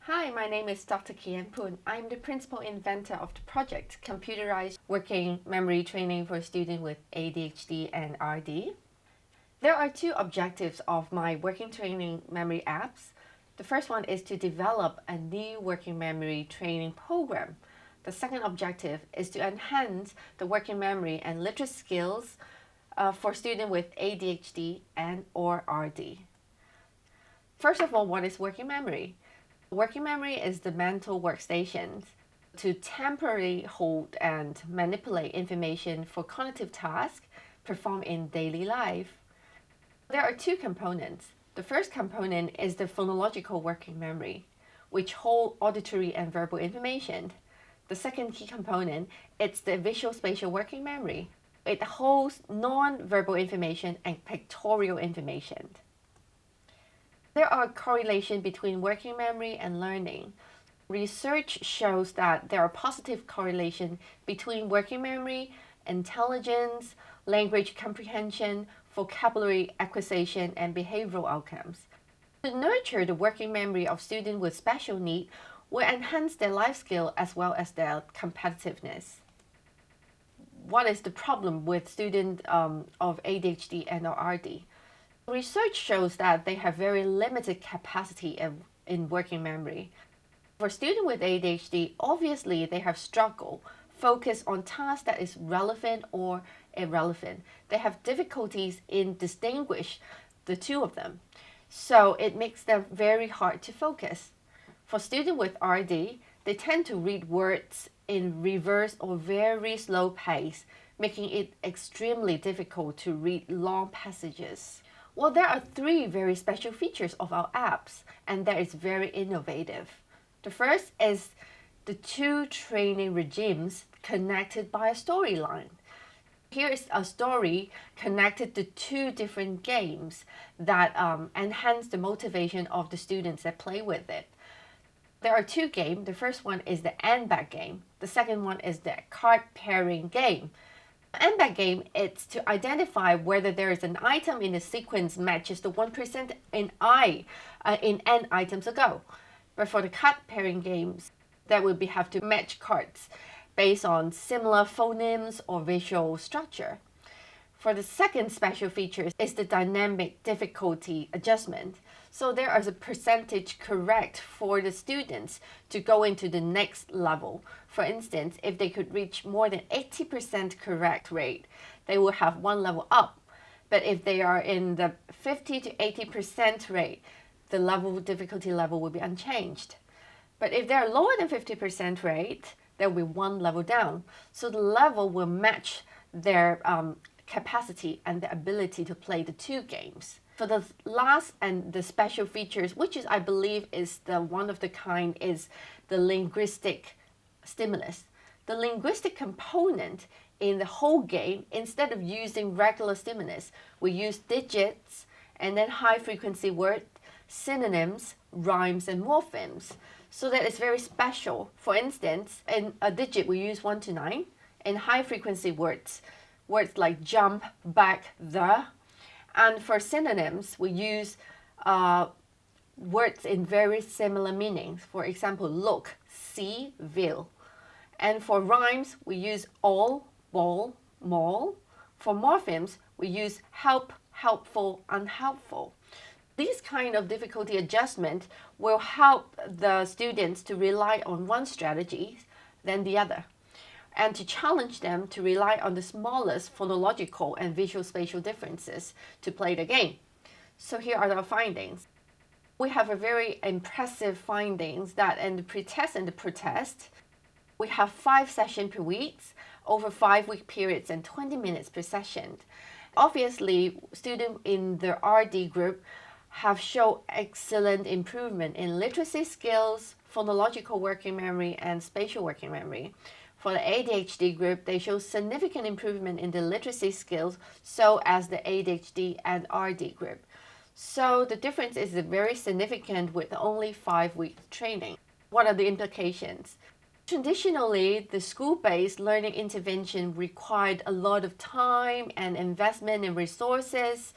Hi, my name is Dr. Kean Poon. I'm the principal inventor of the project Computerized Working Memory Training for Students with ADHD and RD. There are two objectives of my working training memory apps. The first one is to develop a new working memory training program. The second objective is to enhance the working memory and literacy skills for students with ADHD and or RD. First of all, what is working memory? Working memory is the mental workstation to temporarily hold and manipulate information for cognitive tasks performed in daily life. There are two components. The first component is the phonological working memory, which holds auditory and verbal information. The second key component is the visual-spatial working memory. It holds non-verbal information and pictorial information. There are correlations between working memory and learning. Research shows that there are positive correlations between working memory, intelligence, language comprehension, vocabulary acquisition, and behavioral outcomes. To nurture the working memory of students with special needs will enhance their life skill as well as their competitiveness. What is the problem with students of ADHD and RD? Research shows that they have very limited capacity in working memory. For students with ADHD, obviously they have struggled focus on tasks that is relevant or irrelevant. They have difficulties in distinguish the two of them. So it makes them very hard to focus. For students with RD, they tend to read words in reverse or very slow pace, making it extremely difficult to read long passages. Well, there are three very special features of our apps, and that is very innovative. The first is the two training regimes connected by a storyline. Here is a story connected to two different games that enhance the motivation of the students that play with it. There are two games. The first one is the ANBAG game. The second one is the card pairing game. ANBAG game is to identify whether there is an item in the sequence matches the 1% in N items ago. But for the card pairing games, that would have to match cards based on similar phonemes or visual structure. For the second special feature is the dynamic difficulty adjustment. So there is a percentage correct for the students to go into the next level. For instance, if they could reach more than 80% correct rate, they will have one level up. But if they are in the 50 to 80% rate, the difficulty level will be unchanged. But if they are lower than 50% rate, there will be one level down. So the level will match their capacity and the ability to play the two games. For the last and the special features, which is I believe is the one of the kind, is the linguistic stimulus. The linguistic component in the whole game, instead of using regular stimulus, we use digits and then high frequency words, synonyms, rhymes, and morphemes. So that is very special. For instance, in a digit we use 1 to 9. In high frequency words like jump, back, the. And for synonyms, we use words in very similar meanings. For example, look, see, will. And for rhymes, we use all, ball, mall. For morphemes, we use help, helpful, unhelpful. These kind of difficulty adjustment will help the students to rely on one strategy than the other, and to challenge them to rely on the smallest phonological and visual-spatial differences to play the game. So here are our findings. We have a very impressive findings that in the pretest and the protest, we have 5 sessions per week, over 5-week periods and 20 minutes per session. Obviously, students in the RD group have shown excellent improvement in literacy skills, phonological working memory, and spatial working memory. For the ADHD group, they show significant improvement in the literacy skills, so as the ADHD and RD group. So the difference is very significant with only 5-week training. What are the implications? Traditionally, the school-based learning intervention required a lot of time and investment in resources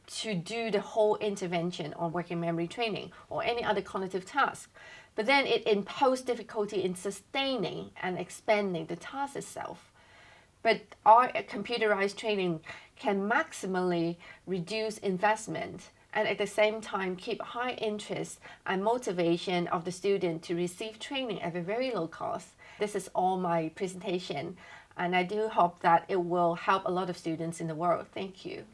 to do the whole intervention on working memory training or any other cognitive task. But then it imposed difficulty in sustaining and expanding the task itself. But our computerized training can maximally reduce investment and at the same time keep high interest and motivation of the student to receive training at a very low cost. This is all my presentation, and I do hope that it will help a lot of students in the world. Thank you.